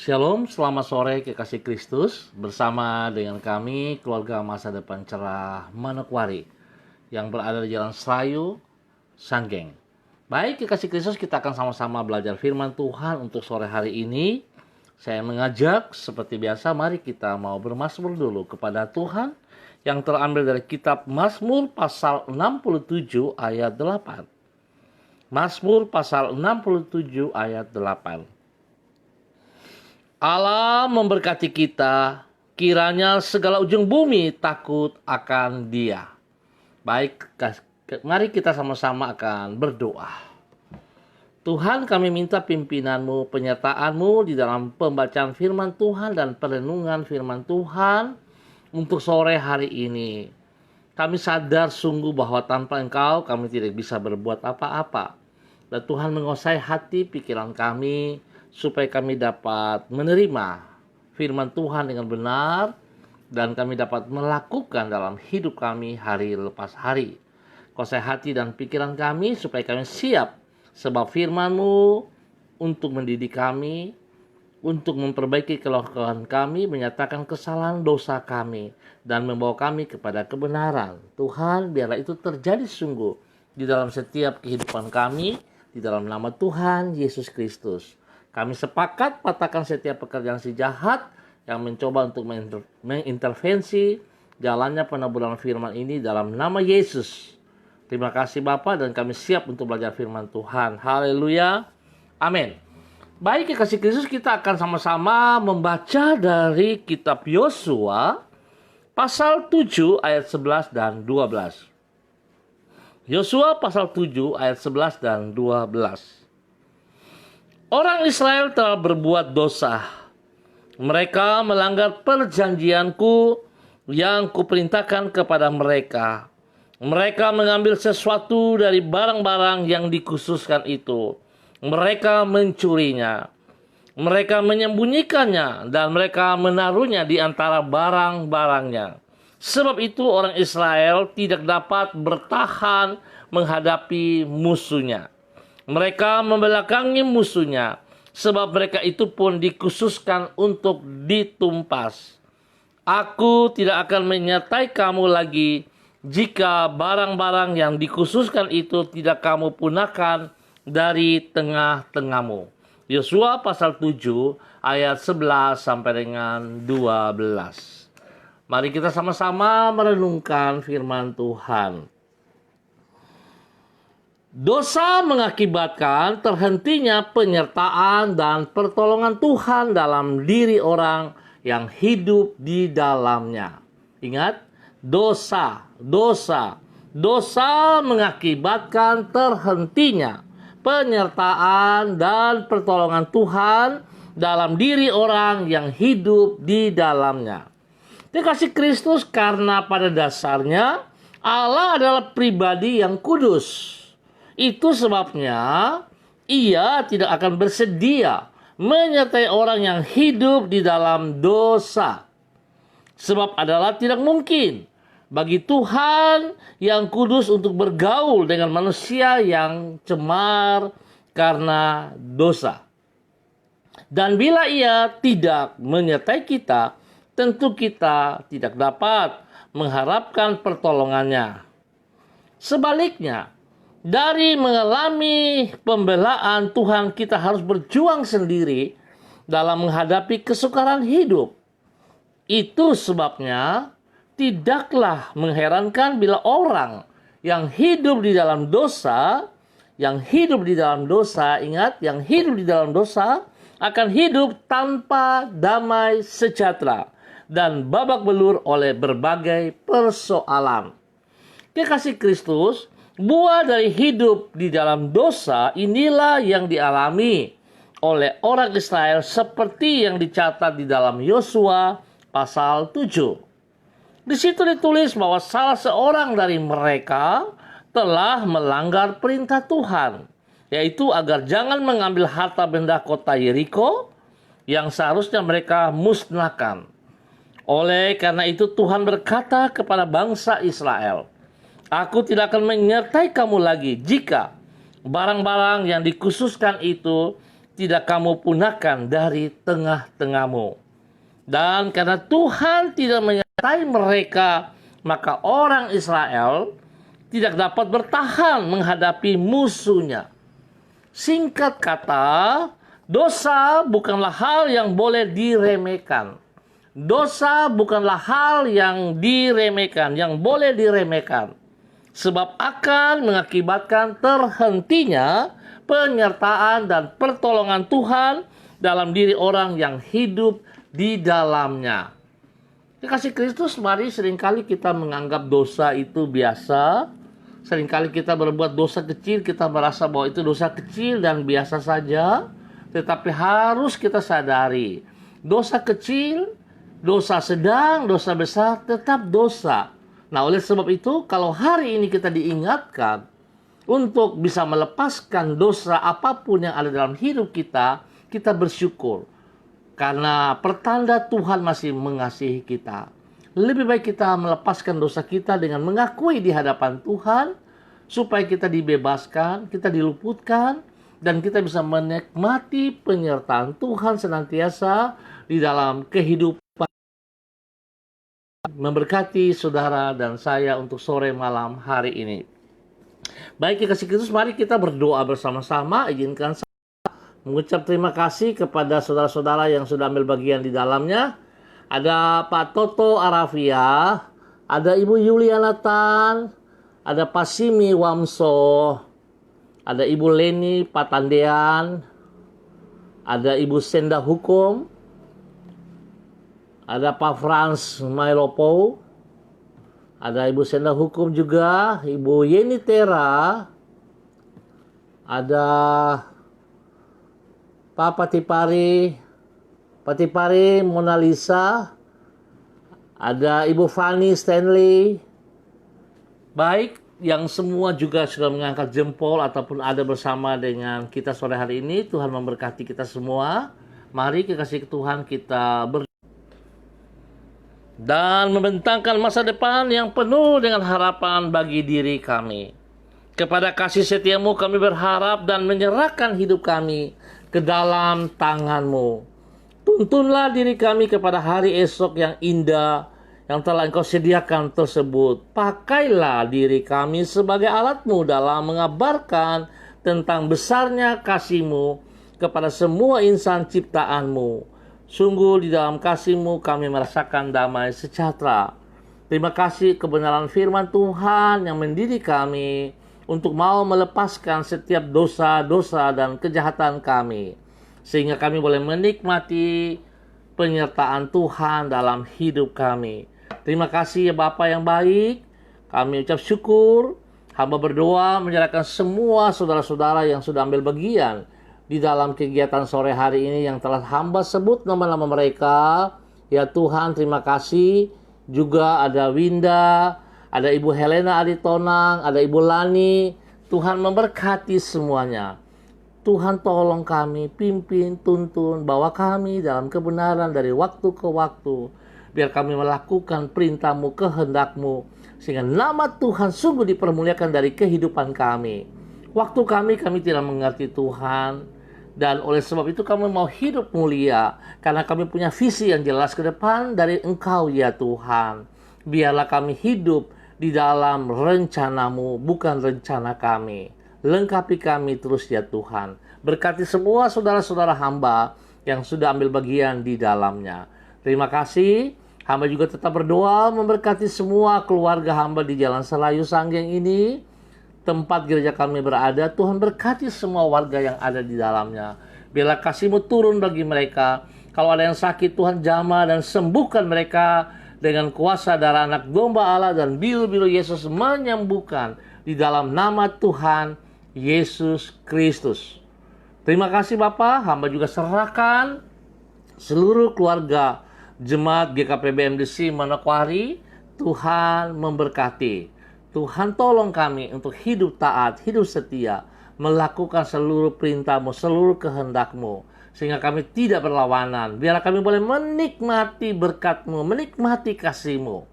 Shalom, selamat sore kekasih Kristus. Bersama dengan kami, keluarga Masa Depan Cerah Manokwari yang berada di Jalan Selayu, Sanggeng. Baik kekasih Kristus, kita akan sama-sama belajar firman Tuhan untuk sore hari ini. Saya mengajak seperti biasa, mari kita mau bermazmur dulu kepada Tuhan yang terambil dari kitab Mazmur pasal 67 ayat 8. Mazmur pasal 67 ayat 8. Allah memberkati kita, kiranya segala ujung bumi takut akan Dia. Baik, mari kita sama-sama akan berdoa. Tuhan, kami minta pimpinanmu, penyertaanmu di dalam pembacaan firman Tuhan dan perenungan firman Tuhan untuk sore hari ini. Kami sadar sungguh bahwa tanpa Engkau kami tidak bisa berbuat apa-apa. Dan Tuhan menguasai hati pikiran kami, supaya kami dapat menerima firman Tuhan dengan benar dan kami dapat melakukan dalam hidup kami hari lepas hari. Kuasai hati dan pikiran kami supaya kami siap, sebab firman-Mu untuk mendidik kami, untuk memperbaiki kelemahan kami, menyatakan kesalahan dosa kami, dan membawa kami kepada kebenaran. Tuhan, biarlah itu terjadi sungguh di dalam setiap kehidupan kami, di dalam nama Tuhan Yesus Kristus. Kami sepakat patahkan setiap pekerjaan si jahat yang mencoba untuk mengintervensi jalannya peneburan firman ini dalam nama Yesus. Terima kasih Bapa, dan kami siap untuk belajar firman Tuhan. Haleluya. Amin. Baik kekasih Kristus, kita akan sama-sama membaca dari kitab Yosua pasal 7 ayat 11 dan 12. Yosua pasal 7 ayat 11 dan 12. Orang Israel telah berbuat dosa. Mereka melanggar perjanjianku yang kuperintahkan kepada mereka. Mereka mengambil sesuatu dari barang-barang yang dikhususkan itu. Mereka mencurinya. Mereka menyembunyikannya dan mereka menaruhnya di antara barang-barangnya. Sebab itu orang Israel tidak dapat bertahan menghadapi musuhnya. Mereka membelakangi musuhnya, sebab mereka itu pun dikhususkan untuk ditumpas. Aku tidak akan menyertai kamu lagi jika barang-barang yang dikhususkan itu tidak kamu punahkan dari tengah-tengahmu. Yosua pasal 7 ayat 11 sampai dengan 12. Mari kita sama-sama merenungkan firman Tuhan. Dosa mengakibatkan terhentinya penyertaan dan pertolongan Tuhan dalam diri orang yang hidup di dalamnya. Ingat, dosa mengakibatkan terhentinya penyertaan dan pertolongan Tuhan dalam diri orang yang hidup di dalamnya. Dikasih Kristus, karena pada dasarnya Allah adalah pribadi yang kudus. Itu sebabnya Ia tidak akan bersedia menyertai orang yang hidup di dalam dosa. Sebab adalah tidak mungkin bagi Tuhan yang kudus untuk bergaul dengan manusia yang cemar karena dosa. Dan bila Ia tidak menyertai kita, tentu kita tidak dapat mengharapkan pertolongannya. Sebaliknya, dari mengalami pembelaan Tuhan, kita harus berjuang sendiri dalam menghadapi kesukaran hidup. Itu sebabnya tidaklah mengherankan bila orang yang hidup di dalam dosa, ingat, yang hidup di dalam dosa akan hidup tanpa damai sejahtera dan babak belur oleh berbagai persoalan. Kekasih Kristus, buah dari hidup di dalam dosa inilah yang dialami oleh orang Israel seperti yang dicatat di dalam Yosua pasal 7. Di situ ditulis bahwa salah seorang dari mereka telah melanggar perintah Tuhan, yaitu agar jangan mengambil harta benda kota Yeriko yang seharusnya mereka musnahkan. Oleh karena itu Tuhan berkata kepada bangsa Israel, Aku tidak akan menyertai kamu lagi jika barang-barang yang dikhususkan itu tidak kamu punahkan dari tengah-tengahmu. Dan karena Tuhan tidak menyertai mereka, maka orang Israel tidak dapat bertahan menghadapi musuhnya. Singkat kata, dosa bukanlah hal yang boleh diremehkan. Dosa bukanlah hal yang diremehkan, yang boleh diremehkan. Sebab akan mengakibatkan terhentinya penyertaan dan pertolongan Tuhan dalam diri orang yang hidup di dalamnya. Kekasih Kristus, mari seringkali kita menganggap dosa itu biasa. Seringkali kita berbuat dosa kecil, kita merasa bahwa itu dosa kecil dan biasa saja. Tetapi harus kita sadari, dosa kecil, dosa sedang, dosa besar, tetap dosa. Nah, oleh sebab itu, kalau hari ini kita diingatkan untuk bisa melepaskan dosa apapun yang ada dalam hidup kita, kita bersyukur. Karena pertanda Tuhan masih mengasihi kita. Lebih baik kita melepaskan dosa kita dengan mengakui di hadapan Tuhan, supaya kita dibebaskan, kita diluputkan, dan kita bisa menikmati penyertaan Tuhan senantiasa di dalam kehidupan. Memberkati saudara dan saya untuk sore malam hari ini. Baik, kasih Kristus, mari kita berdoa bersama-sama. Izinkan saya mengucap terima kasih kepada saudara-saudara yang sudah ambil bagian di dalamnya. Ada Pak Toto Arafia, ada Ibu Yuliana Tan, ada Pak Simi Wamso, ada Ibu Leni Patandean, ada Ibu Senda Hukum, ada Pak Frans Mailopo, ada Ibu Senda Hukum juga, Ibu Yeni Tera, ada Pak Patipari Mona Lisa, ada Ibu Fani Stanley. Baik, yang semua juga sudah mengangkat jempol ataupun ada bersama dengan kita sore hari ini. Tuhan memberkati kita semua. Mari kekasih Tuhan kita dan membentangkan masa depan yang penuh dengan harapan bagi diri kami. Kepada kasih setiamu kami berharap dan menyerahkan hidup kami ke dalam tangan-Mu. Tuntunlah diri kami kepada hari esok yang indah yang telah Engkau sediakan tersebut. Pakailah diri kami sebagai alat-Mu dalam mengabarkan tentang besarnya kasih-Mu kepada semua insan ciptaan-Mu. Sungguh di dalam kasih-Mu kami merasakan damai sejahtera. Terima kasih kebenaran firman Tuhan yang mendidik kami untuk mau melepaskan setiap dosa-dosa dan kejahatan kami. Sehingga kami boleh menikmati penyertaan Tuhan dalam hidup kami. Terima kasih ya Bapa yang baik. Kami ucap syukur. Hamba berdoa menyerahkan semua saudara-saudara yang sudah ambil bagian di dalam kegiatan sore hari ini yang telah hamba sebut nama-nama mereka. Ya Tuhan, terima kasih. Juga ada Winda, ada Ibu Helena Aditonang, ada Ibu Lani. Tuhan memberkati semuanya. Tuhan tolong kami, pimpin, tuntun, bawa kami dalam kebenaran dari waktu ke waktu. Biar kami melakukan perintah-Mu, kehendak-Mu. Sehingga nama Tuhan sungguh dipermuliakan dari kehidupan kami. Waktu kami tidak mengerti Tuhan. Dan oleh sebab itu kami mau hidup mulia. Karena kami punya visi yang jelas ke depan dari Engkau ya Tuhan. Biarlah kami hidup di dalam rencana-Mu, bukan rencana kami. Lengkapi kami terus ya Tuhan. Berkati semua saudara-saudara hamba yang sudah ambil bagian di dalamnya. Terima kasih. Hamba juga tetap berdoa memberkati semua keluarga hamba di Jalan Selayu Sanggeng ini. Tempat gereja kami berada, Tuhan berkati semua warga yang ada di dalamnya. Biarlah kasih-Mu turun bagi mereka. Kalau ada yang sakit, Tuhan jamah dan sembuhkan mereka dengan kuasa darah anak domba Allah dan biru-biru Yesus menyembuhkan di dalam nama Tuhan Yesus Kristus. Terima kasih Bapa, hamba juga serahkan seluruh keluarga Jemaat GKP BMDC Manokwari. Tuhan memberkati. Tuhan tolong kami untuk hidup taat, hidup setia, melakukan seluruh perintah-Mu, seluruh kehendak-Mu, sehingga kami tidak berlawanan. Biarlah kami boleh menikmati berkat-Mu, menikmati kasih-Mu.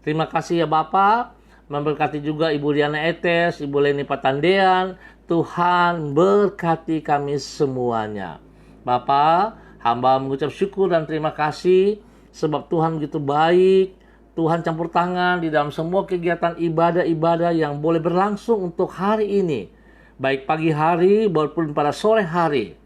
Terima kasih ya Bapa. Memberkati juga Ibu Diana Etes, Ibu Leni Patandean. Tuhan berkati kami semuanya. Bapa, hamba mengucap syukur dan terima kasih sebab Tuhan begitu baik. Tuhan campur tangan di dalam semua kegiatan ibadah-ibadah yang boleh berlangsung untuk hari ini. Baik pagi hari maupun pada sore hari.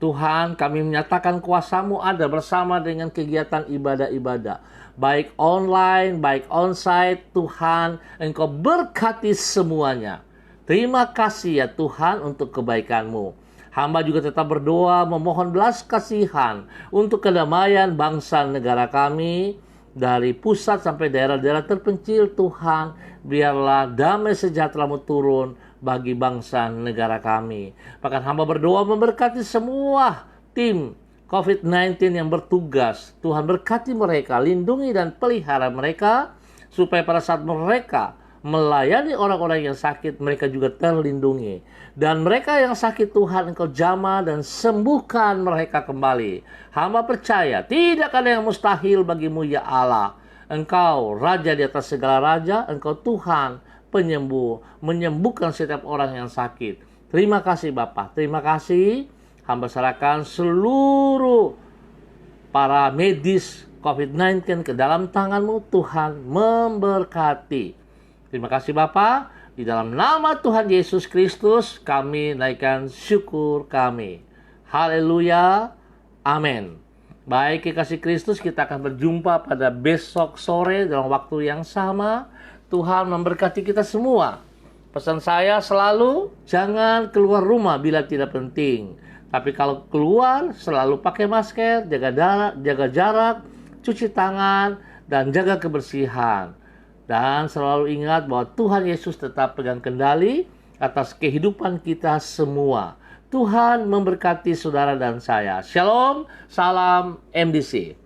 Tuhan, kami menyatakan kuasa-Mu ada bersama dengan kegiatan ibadah-ibadah. Baik online, baik onsite, Tuhan, Engkau berkati semuanya. Terima kasih ya Tuhan untuk kebaikan-Mu. Hamba juga tetap berdoa memohon belas kasihan untuk kedamaian bangsa negara kami. Dari pusat sampai daerah-daerah terpencil, Tuhan, biarlah damai sejahtera-Mu turun bagi bangsa negara kami. Bahkan hamba berdoa memberkati semua tim COVID-19 yang bertugas. Tuhan berkati mereka, lindungi dan pelihara mereka, supaya pada saat mereka melayani orang-orang yang sakit, mereka juga terlindungi. Dan mereka yang sakit, Tuhan, Engkau jamah dan sembuhkan mereka kembali. Hamba percaya tidak ada yang mustahil bagimu ya Allah. Engkau Raja di atas segala raja, Engkau Tuhan penyembuh, menyembuhkan setiap orang yang sakit. Terima kasih Bapa, terima kasih. Hamba serahkan seluruh para medis COVID-19 ke dalam tangan-Mu, Tuhan memberkati. Terima kasih Bapa, di dalam nama Tuhan Yesus Kristus kami naikkan syukur kami. Haleluya, amin. Baik kekasih Kristus, kita akan berjumpa pada besok sore dalam waktu yang sama. Tuhan memberkati kita semua. Pesan saya selalu, jangan keluar rumah bila tidak penting. Tapi kalau keluar, selalu pakai masker, jaga jarak, cuci tangan, dan jaga kebersihan. Dan selalu ingat bahwa Tuhan Yesus tetap pegang kendali atas kehidupan kita semua. Tuhan memberkati saudara dan saya. Shalom, salam MDC.